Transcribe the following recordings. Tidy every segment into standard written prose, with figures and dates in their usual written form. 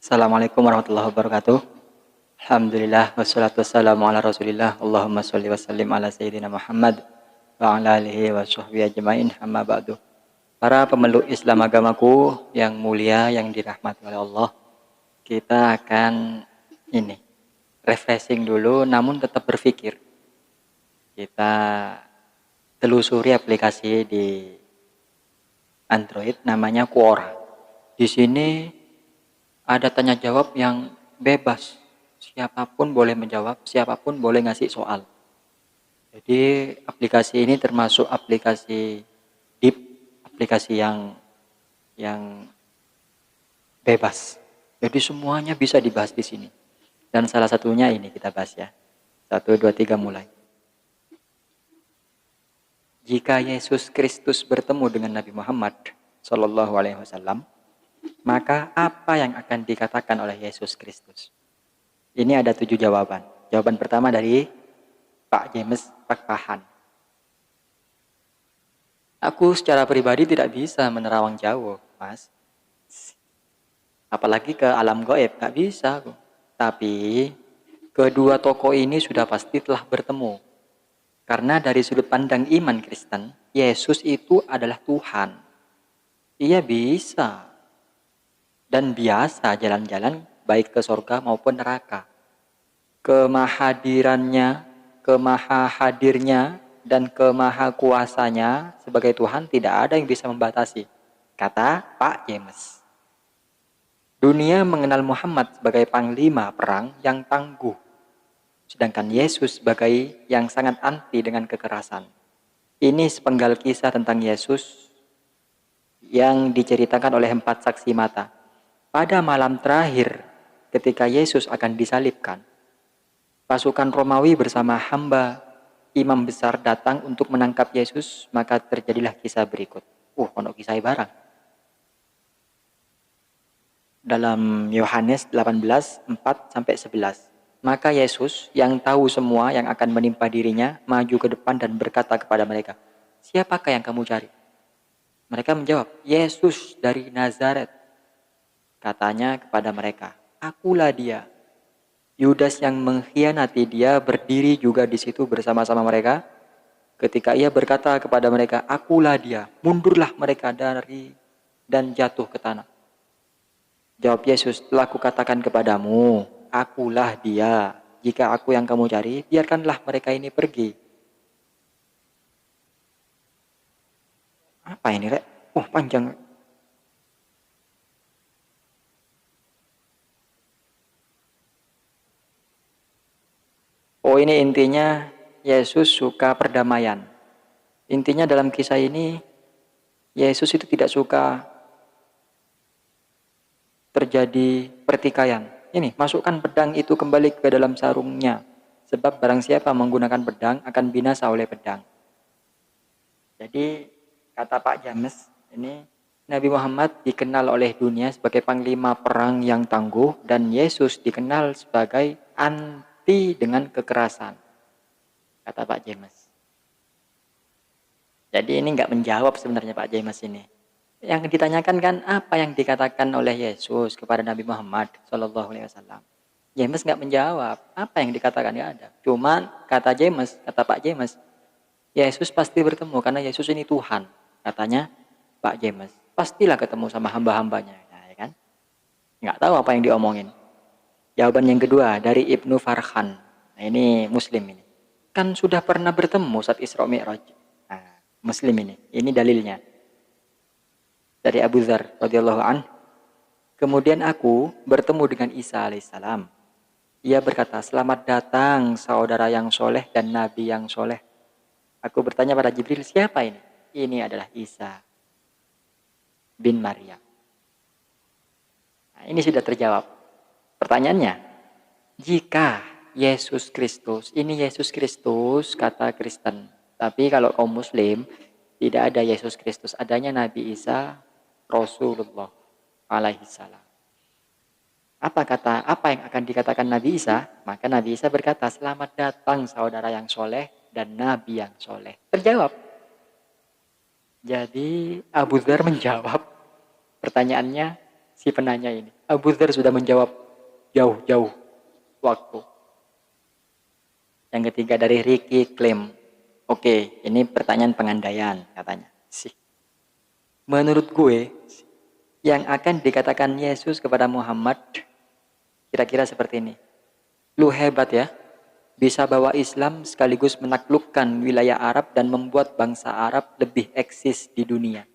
Assalamualaikum warahmatullahi wabarakatuh. Alhamdulillah wassalatu wassalamu ala Rasulillah. Allahumma sholli wa sallim ala sayyidina Muhammad wa ala alihi wa sahbihi ajmain. Amma ba'du. Para pemeluk Islam agamaku yang mulia yang dirahmati oleh Allah, kita akan refreshing dulu namun tetap berpikir. Kita telusuri aplikasi di Android namanya Quora. Di sini ada tanya jawab yang bebas. Siapapun boleh menjawab, siapapun boleh ngasih soal. Jadi aplikasi ini termasuk aplikasi deep, aplikasi yang bebas. Jadi semuanya bisa dibahas di sini. Dan salah satunya ini kita bahas ya. 1, 2, 3 mulai. Jika Yesus Kristus bertemu dengan Nabi Muhammad Shallallahu Alaihi Wasallam, maka apa yang akan dikatakan oleh Yesus Kristus? Ini ada 7 jawaban. Jawaban pertama dari Pak James Pakpahan. Aku secara pribadi tidak bisa menerawang jauh, Mas. Apalagi ke alam gaib, gak bisa. Tapi kedua tokoh ini sudah pasti telah bertemu. Karena dari sudut pandang iman Kristen, Yesus itu adalah Tuhan. Ia bisa dan biasa jalan-jalan baik ke surga maupun neraka. Kemahadirannya, kemahahadirnya, dan kemahakuasanya sebagai Tuhan tidak ada yang bisa membatasi, kata Pak James. Dunia mengenal Muhammad sebagai panglima perang yang tangguh, sedangkan Yesus sebagai yang sangat anti dengan kekerasan. Ini sepenggal kisah tentang Yesus yang diceritakan oleh 4 saksi mata. Pada malam terakhir ketika Yesus akan disalibkan, pasukan Romawi bersama hamba imam besar datang untuk menangkap Yesus, maka terjadilah kisah berikut. Ono kisah barang. Dalam Yohanes 18:4-11. Maka Yesus yang tahu semua yang akan menimpa dirinya, maju ke depan dan berkata kepada mereka, "Siapakah yang kamu cari?" Mereka menjawab, "Yesus dari Nazaret." Katanya kepada mereka, "Akulah dia." Yudas yang mengkhianati dia berdiri juga di situ bersama-sama mereka. Ketika ia berkata kepada mereka, "Akulah dia," mundurlah mereka dan jatuh ke tanah. Jawab Yesus, "Telah kukatakan kepadamu, akulah dia. Jika aku yang kamu cari, biarkanlah mereka ini pergi." Apa ini, Rek? Panjang. Ini intinya Yesus suka perdamaian. Intinya dalam kisah ini, Yesus itu tidak suka terjadi pertikaian. Ini, masukkan pedang itu kembali ke dalam sarungnya. Sebab barang siapa menggunakan pedang akan binasa oleh pedang. Jadi, kata Pak James, ini Nabi Muhammad dikenal oleh dunia sebagai panglima perang yang tangguh dan Yesus dikenal sebagai anti dengan kekerasan, kata Pak James. Jadi ini nggak menjawab sebenarnya Pak James ini. Yang ditanyakan kan apa yang dikatakan oleh Yesus kepada Nabi Muhammad Shallallahu Alaihi Wasallam. James nggak menjawab apa yang dikatakan, nggak ada. Cuman kata Pak James, Yesus pasti bertemu karena Yesus ini Tuhan, katanya Pak James. Pastilah ketemu sama hamba-hambanya, ya kan? Nggak tahu apa yang diomongin. Jawaban yang kedua dari Ibnu Farhan. Nah, ini Muslim ini. Kan sudah pernah bertemu saat Isra Mi'raj. Nah, Muslim ini dalilnya. Dari Abu Dzar radhiyallahu an. Kemudian aku bertemu dengan Isa alaihissalam. Ia berkata, "Selamat datang saudara yang soleh dan nabi yang soleh." Aku bertanya pada Jibril, "Siapa ini?" Ini adalah Isa bin Maryam. Nah, ini sudah terjawab. Pertanyaannya, jika Yesus Kristus, ini Yesus Kristus kata Kristen. Tapi kalau kaum Muslim, tidak ada Yesus Kristus. Adanya Nabi Isa Rasulullah alaihissalam. Apa yang akan dikatakan Nabi Isa? Maka Nabi Isa berkata, "Selamat datang saudara yang soleh dan nabi yang soleh." Terjawab. Jadi Abu Dzar menjawab pertanyaannya si penanya ini. Abu Dzar sudah menjawab jauh-jauh waktu. Yang ketiga dari Ricky klaim. Oke, ini pertanyaan pengandaian katanya. Menurut gue, yang akan dikatakan Yesus kepada Muhammad kira-kira seperti ini. Lu hebat ya, bisa bawa Islam sekaligus menaklukkan wilayah Arab dan membuat bangsa Arab lebih eksis di dunia.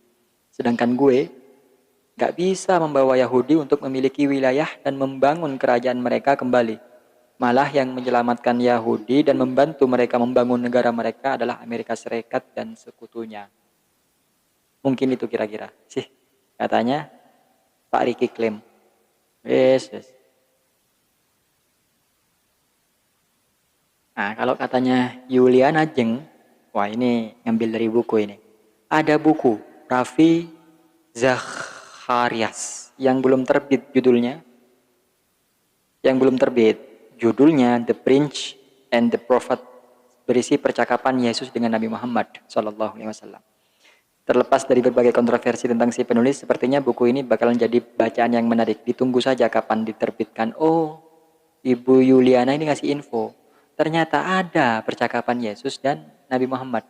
Sedangkan gue gak bisa membawa Yahudi untuk memiliki wilayah dan membangun kerajaan mereka kembali. Malah yang menyelamatkan Yahudi dan membantu mereka membangun negara mereka adalah Amerika Serikat dan sekutunya. Mungkin itu kira-kira sih katanya Pak Riki klaim. Yes. Nah, kalau katanya Yuliana Jeng, wah ini ngambil dari buku ini. Ada buku Raffi Zacharias yang belum terbit judulnya. Yang belum terbit judulnya The Prince and the Prophet, berisi percakapan Yesus dengan Nabi Muhammad SAW. Terlepas dari berbagai kontroversi tentang si penulis, sepertinya buku ini bakalan jadi bacaan yang menarik. Ditunggu saja kapan diterbitkan. Oh, Ibu Yuliana ini ngasih info. Ternyata ada percakapan Yesus dan Nabi Muhammad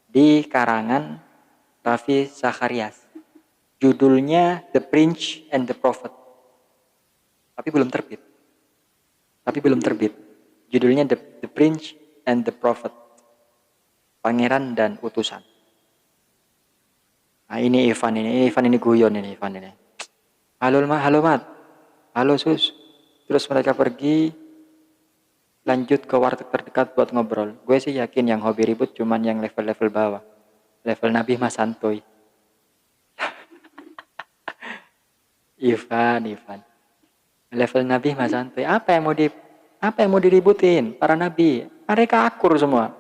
di karangan Raffi Zacharias. Judulnya The Prince and the Prophet. Tapi belum terbit. Judulnya The Prince and the Prophet. Pangeran dan utusan. Nah, ini Ivan ini guyon ini Ivan ini. Halo Mat. Halo Sus. Terus mereka pergi lanjut ke warteg terdekat buat ngobrol. Gue sih yakin yang hobi ribut cuman yang level-level bawah. Level Nabi Mas Santoy. Ivan. Level Nabi Mas Santoy. Apa yang mau diributin? Para nabi. Mereka akur semua.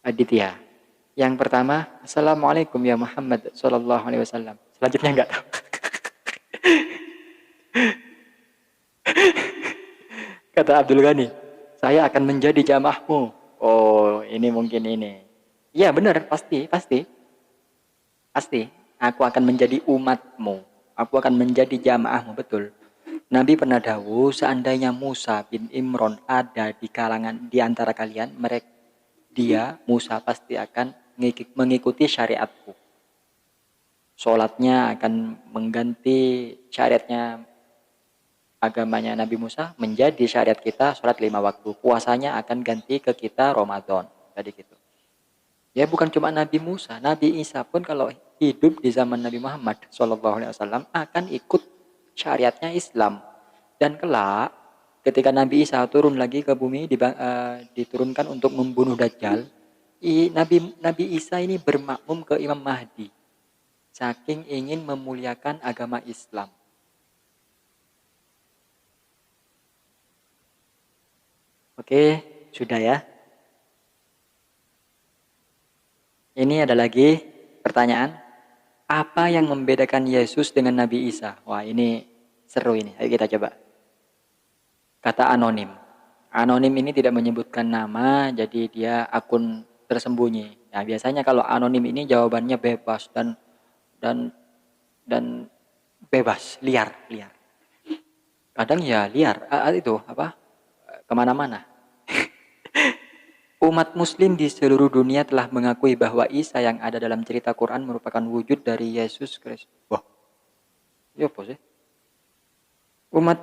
Aditya. Yang pertama, Assalamualaikum ya Muhammad sallallahu alaihi wasallam. Selanjutnya enggak tahu. Kata Abdul Ghani, saya akan menjadi jamaahmu. Oh, ini mungkin ini. Iya benar, pasti. Aku akan menjadi umatmu. Aku akan menjadi jamaahmu, betul. Nabi pernah dawuh, seandainya Musa bin Imran ada di antara kalian, Musa pasti akan mengikuti syariatku. Sholatnya akan mengganti syariatnya agamanya Nabi Musa menjadi syariat kita sholat 5 waktu. Puasanya akan ganti ke kita Ramadan. Tadi gitu. Ya bukan cuma Nabi Musa, Nabi Isa pun kalau hidup di zaman Nabi Muhammad SAW akan ikut syariatnya Islam. Dan kelak ketika Nabi Isa turun lagi ke bumi diturunkan untuk membunuh Dajjal, Nabi Isa ini bermakmum ke Imam Mahdi. Saking ingin memuliakan agama Islam. Oke, sudah ya. Ini ada lagi pertanyaan. Apa yang membedakan Yesus dengan Nabi Isa? Wah ini seru ini. Ayo kita coba. Kata anonim. Anonim ini tidak menyebutkan nama, jadi dia akun tersembunyi. Nah biasanya kalau anonim ini jawabannya bebas dan bebas, liar. Kadang ya liar, kemana-mana. Umat muslim di seluruh dunia telah mengakui bahwa Isa yang ada dalam cerita Quran merupakan wujud dari Yesus Kristus. Wah, ya apa sih? Umat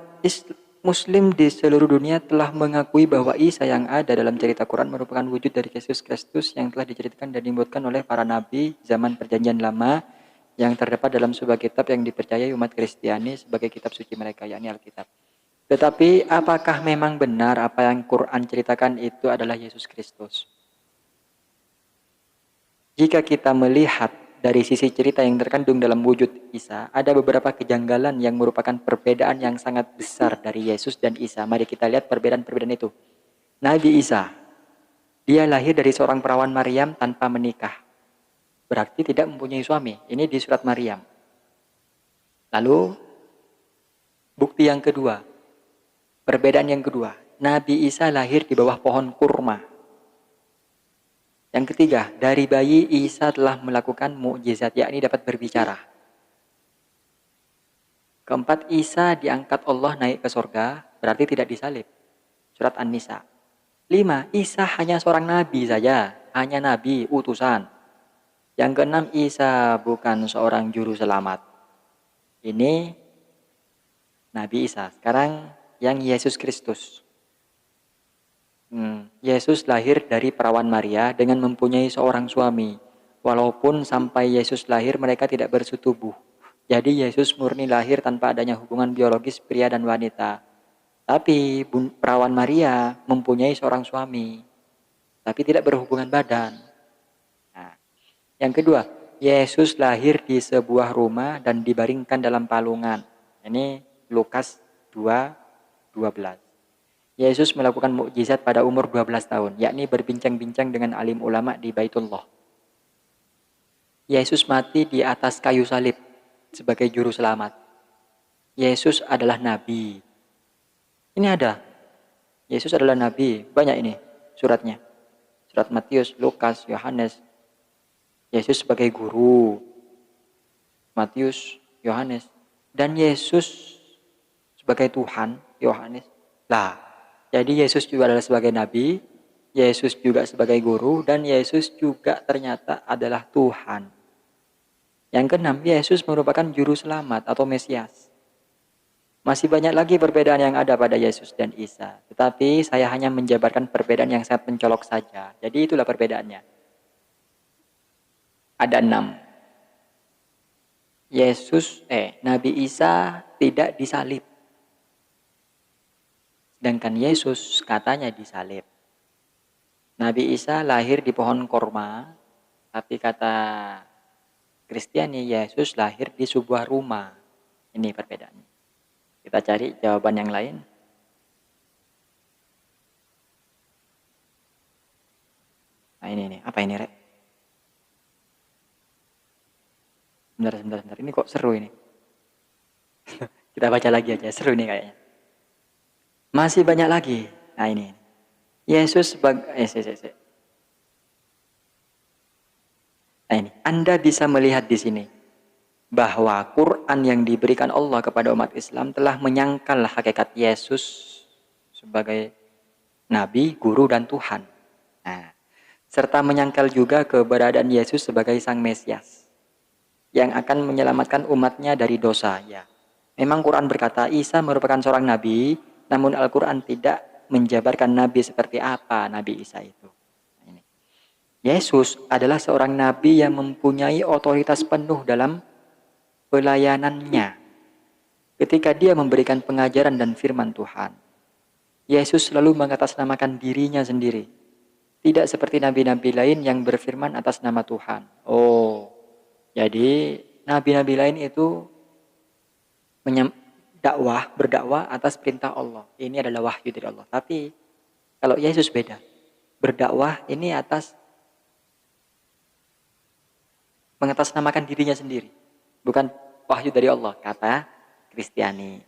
muslim di seluruh dunia telah mengakui bahwa Isa yang ada dalam cerita Quran merupakan wujud dari Yesus Kristus yang telah diceritakan dan dibuatkan oleh para nabi zaman perjanjian lama yang terdapat dalam sebuah kitab yang dipercayai umat Kristiani sebagai kitab suci mereka, yakni Alkitab. Tetapi apakah memang benar apa yang Quran ceritakan itu adalah Yesus Kristus? Jika kita melihat dari sisi cerita yang terkandung dalam wujud Isa, ada beberapa kejanggalan yang merupakan perbedaan yang sangat besar dari Yesus dan Isa. Mari kita lihat perbedaan-perbedaan itu. Nabi Isa, dia lahir dari seorang perawan Maryam tanpa menikah. Berarti tidak mempunyai suami. Ini di surat Maryam. Lalu, bukti yang kedua. Perbedaan yang kedua, Nabi Isa lahir di bawah pohon kurma. Yang ketiga, dari bayi Isa telah melakukan mukjizat, yakni dapat berbicara. Keempat, Isa diangkat Allah naik ke surga, berarti tidak disalib. Surat An-Nisa. 5, Isa hanya seorang nabi saja, hanya nabi, utusan. Yang keenam, Isa bukan seorang juru selamat. Ini Nabi Isa. Sekarang yang Yesus Kristus. Yesus lahir dari perawan Maria dengan mempunyai seorang suami. Walaupun sampai Yesus lahir mereka tidak bersetubuh. Jadi Yesus murni lahir tanpa adanya hubungan biologis pria dan wanita. Tapi perawan Maria mempunyai seorang suami. Tapi tidak berhubungan badan. Nah, yang kedua, Yesus lahir di sebuah rumah dan dibaringkan dalam palungan. Ini Lukas 2:12. Yesus melakukan mukjizat pada umur 12 tahun, yakni berbincang-bincang dengan alim ulama di Baitullah. Yesus mati di atas kayu salib sebagai juru selamat. Yesus adalah nabi. Ini ada. Yesus adalah nabi. Banyak ini suratnya. Surat Matius, Lukas, Yohanes. Yesus sebagai guru. Matius, Yohanes. Dan Yesus sebagai Tuhan, Yohanes. Lah, jadi Yesus juga adalah sebagai nabi, Yesus juga sebagai guru, dan Yesus juga ternyata adalah Tuhan. Yang keenam, Yesus merupakan juru selamat atau Mesias. Masih banyak lagi perbedaan yang ada pada Yesus dan Isa. Tetapi saya hanya menjabarkan perbedaan yang sangat mencolok saja. Jadi itulah perbedaannya. Ada 6. Nabi Isa tidak disalib. Sedangkan Yesus katanya disalib. Nabi Isa lahir di pohon korma, tapi kata Kristiani Yesus lahir di sebuah rumah. Ini perbedaannya. Kita cari jawaban yang lain. Nah ini. Apa ini, Rek? Sebentar. Ini kok seru ini. Kita baca lagi aja. Seru ini kayaknya. Masih banyak lagi. Nah ini. Yesus sebagai... Nah ini. Anda bisa melihat di sini. Bahwa Quran yang diberikan Allah kepada umat Islam telah menyangkal hakikat Yesus sebagai Nabi, Guru, dan Tuhan. Nah, serta menyangkal juga keberadaan Yesus sebagai Sang Mesias yang akan menyelamatkan umatnya dari dosa. Ya, memang Quran berkata Isa merupakan seorang Nabi, namun Al-Quran tidak menjabarkan Nabi seperti apa Nabi Isa itu. Ini. Yesus adalah seorang Nabi yang mempunyai otoritas penuh dalam pelayanannya. Ketika dia memberikan pengajaran dan firman Tuhan, Yesus selalu mengatasnamakan dirinya sendiri. Tidak seperti nabi-nabi lain yang berfirman atas nama Tuhan. Oh, jadi nabi-nabi lain itu berdakwah atas perintah Allah. Ini adalah wahyu dari Allah. Tapi kalau Yesus beda. Berdakwah ini atas mengatasnamakan dirinya sendiri. Bukan wahyu dari Allah, kata Kristiani.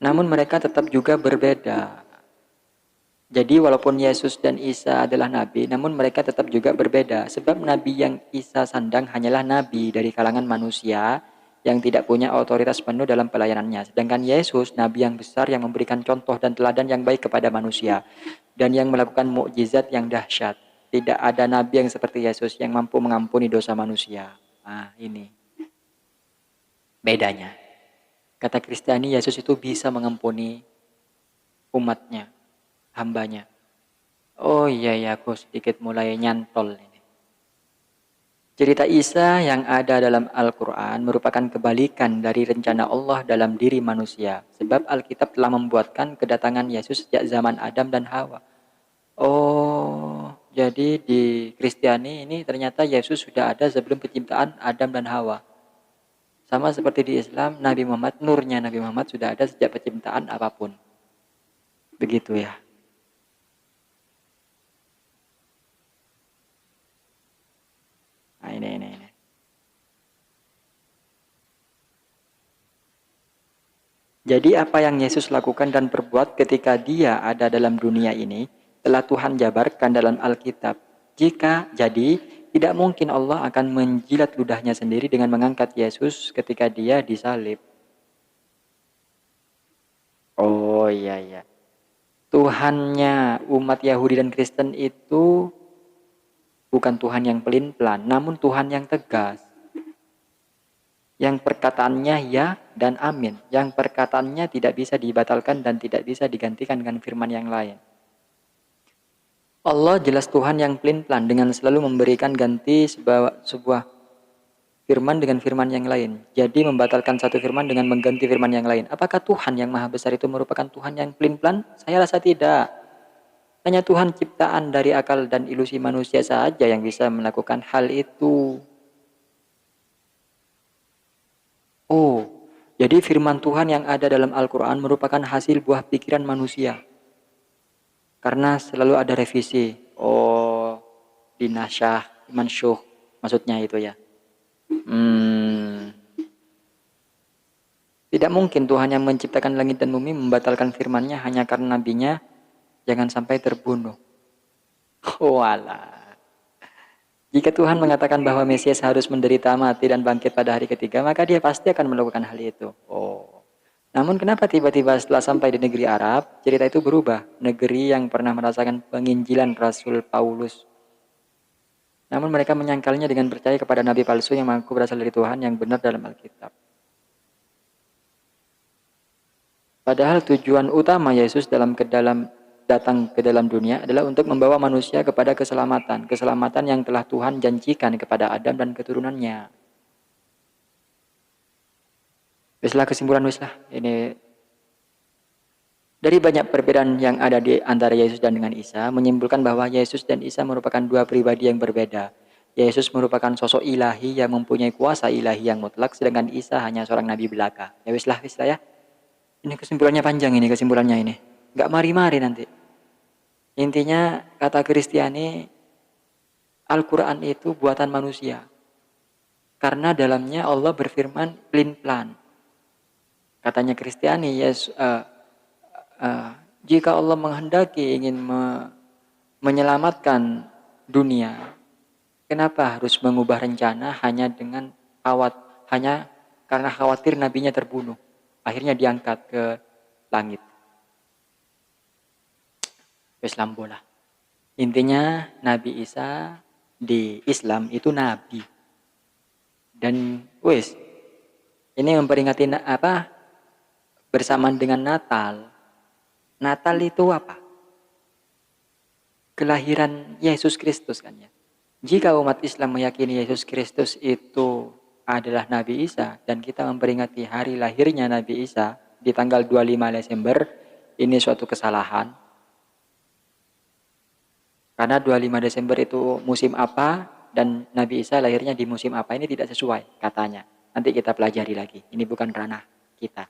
Namun mereka tetap juga berbeda. Jadi walaupun Yesus dan Isa adalah nabi, namun mereka tetap juga berbeda. Sebab nabi yang Isa sandang hanyalah nabi dari kalangan manusia yang tidak punya otoritas penuh dalam pelayanannya. Sedangkan Yesus, nabi yang besar yang memberikan contoh dan teladan yang baik kepada manusia. Dan yang melakukan mukjizat yang dahsyat. Tidak ada nabi yang seperti Yesus yang mampu mengampuni dosa manusia. Nah, ini bedanya. Kata Kristiani, Yesus itu bisa mengampuni umatnya, hambanya. Oh iya, aku sedikit mulai nyantol ini. Cerita Isa yang ada dalam Al-Quran merupakan kebalikan dari rencana Allah dalam diri manusia. Sebab Alkitab telah membuatkan kedatangan Yesus sejak zaman Adam dan Hawa. Oh, jadi di Kristiani ini ternyata Yesus sudah ada sebelum penciptaan Adam dan Hawa. Sama seperti di Islam, Nabi Muhammad, nurnya Nabi Muhammad sudah ada sejak penciptaan apapun. Begitu ya. Nah ini. Jadi apa yang Yesus lakukan dan perbuat ketika dia ada dalam dunia ini, telah Tuhan jabarkan dalam Alkitab. Tidak mungkin Allah akan menjilat ludahnya sendiri dengan mengangkat Yesus ketika dia disalib. Oh iya iya. Tuhannya umat Yahudi dan Kristen itu bukan Tuhan yang pelin-pelan, namun Tuhan yang tegas. Yang perkataannya ya dan amin. Yang perkataannya tidak bisa dibatalkan dan tidak bisa digantikan dengan firman yang lain. Allah jelas Tuhan yang pelin-pelan dengan selalu memberikan ganti sebuah firman dengan firman yang lain. Jadi membatalkan satu firman dengan mengganti firman yang lain. Apakah Tuhan yang maha besar itu merupakan Tuhan yang pelin-pelan? Saya rasa tidak. Hanya Tuhan ciptaan dari akal dan ilusi manusia saja yang bisa melakukan hal itu. Oh, jadi firman Tuhan yang ada dalam Al-Quran merupakan hasil buah pikiran manusia. Karena selalu ada revisi. Oh, dinasyah, mansyuh, maksudnya itu ya. Tidak mungkin Tuhan yang menciptakan langit dan bumi membatalkan firman-Nya hanya karena nabinya jangan sampai terbunuh. Walah. Jika Tuhan mengatakan bahwa Mesias harus menderita mati dan bangkit pada hari ketiga, maka dia pasti akan melakukan hal itu. Oh. Namun kenapa tiba-tiba setelah sampai di negeri Arab, cerita itu berubah. Negeri yang pernah merasakan penginjilan Rasul Paulus. Namun mereka menyangkalnya dengan percaya kepada nabi palsu yang mengaku berasal dari Tuhan yang benar dalam Alkitab. Padahal tujuan utama Yesus datang ke dalam dunia adalah untuk membawa manusia kepada keselamatan. Keselamatan yang telah Tuhan janjikan kepada Adam dan keturunannya. Wislah kesimpulan wislah. Ini dari banyak perbedaan yang ada di antara Yesus dan dengan Isa, menyimpulkan bahwa Yesus dan Isa merupakan dua pribadi yang berbeda. Yesus merupakan sosok ilahi yang mempunyai kuasa ilahi yang mutlak, sedangkan Isa hanya seorang nabi belaka. Ya wislah ya. Ini kesimpulannya panjang ini, kesimpulannya ini. Nggak mari-mari nanti. Intinya kata Kristiani, Al-Quran itu buatan manusia. Karena dalamnya Allah berfirman pelin-pelan. Katanya Kristiani, jika Allah menghendaki ingin menyelamatkan dunia, kenapa harus mengubah rencana hanya karena khawatir nabinya terbunuh? Akhirnya diangkat ke langit. Islam bola. Intinya Nabi Isa di Islam itu nabi. Dan ini memperingati bersamaan dengan Natal. Natal itu apa? Kelahiran Yesus Kristus kan ya. Jika umat Islam meyakini Yesus Kristus itu adalah Nabi Isa dan kita memperingati hari lahirnya Nabi Isa di tanggal 25 Desember, ini suatu kesalahan. Karena 25 Desember itu musim apa dan Nabi Isa lahirnya di musim apa, ini tidak sesuai katanya. Nanti kita pelajari lagi. Ini bukan ranah kita.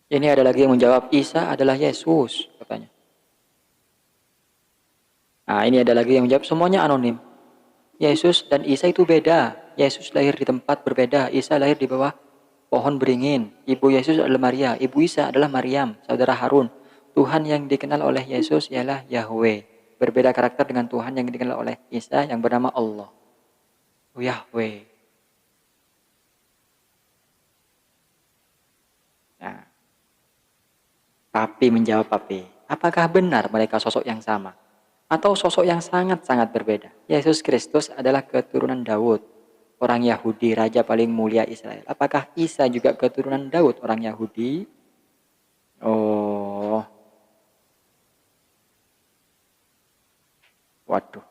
Ini ada lagi yang menjawab Isa adalah Yesus katanya. Nah, ini ada lagi yang menjawab semuanya anonim. Yesus dan Isa itu beda. Yesus lahir di tempat berbeda. Isa lahir di bawah pohon beringin. Ibu Yesus adalah Maria. Ibu Isa adalah Maryam, saudara Harun. Tuhan yang dikenal oleh Yesus ialah Yahweh. Berbeda karakter dengan Tuhan yang dikenal oleh Isa yang bernama Allah. Yahweh. Nah, Papi menjawab Papi. Apakah benar mereka sosok yang sama? Atau sosok yang sangat-sangat berbeda? Yesus Kristus adalah keturunan Daud, orang Yahudi, raja paling mulia Israel. Apakah Isa juga keturunan Daud, orang Yahudi? Oh, waduh.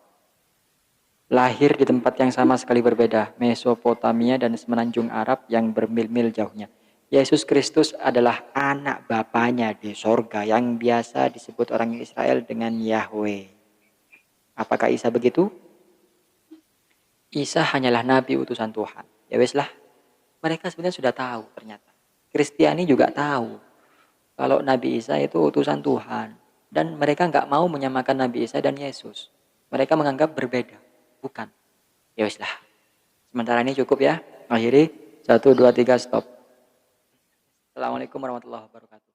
Lahir di tempat yang sama sekali berbeda, Mesopotamia dan semenanjung Arab yang bermil-mil jauhnya. Yesus Kristus adalah anak bapaknya di sorga yang biasa disebut orang Israel dengan Yahweh. Apakah Isa begitu? Isa hanyalah nabi utusan Tuhan. Ya weslah, mereka sebenarnya sudah tahu ternyata. Kristiani juga tahu kalau Nabi Isa itu utusan Tuhan. Dan mereka nggak mau menyamakan Nabi Isa dan Yesus. Mereka menganggap berbeda. Bukan. Ya weslah. Sementara ini cukup ya. Akhiri. 1, 2, 3, stop. Assalamualaikum warahmatullahi wabarakatuh.